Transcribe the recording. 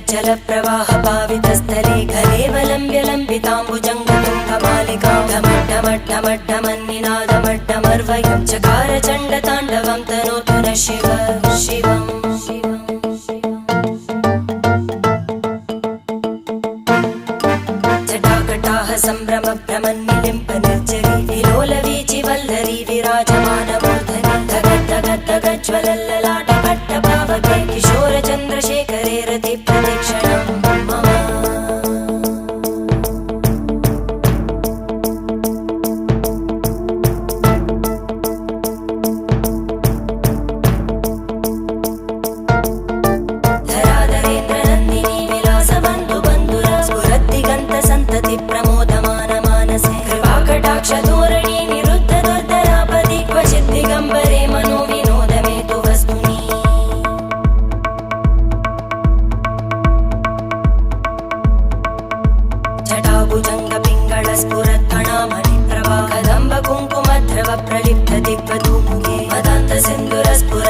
चल प्रवाह पावितस्थले कलेवलम्ब्य लम्बिताम्बुजङ्गतुङ्गमालिकां ढमड्ढमड्ढमड्ढमन्निनादमड्ढमर्वयं चकार चण्डताण्डवं तनोतु नः शिव शिवम् जटाकटाह सम्भ्रम भ्रमन्निलिम्प निर्जरी विलोलवीचि वल्लरी विराजमानमूर्धनि धगद्धगद्धगज्ज्वलल्ललाटपट्टपावके किशोरचन्द्रशेखरे रति प्रदक्षिणं मम धराधरेन्द्रनन्दिनी विलासबन्धुबन्धुर स्फुरद्दिगन्तसन्तति प्रमोदमान मानसे कृपाकटाक्षधोरणी निरुद्ध दुर्धरापदि क्वचित् दिगम्बरे मनो विनोदमेतु वस्तुनि जटाभुजङ्गपिङ्गळ स्फुरत्कणामणिप्रभा कदम्ब कुङ्कुमद्रव प्रलिप्त दिग्वधूमुखे मदान्तसिन्धुरस्फुर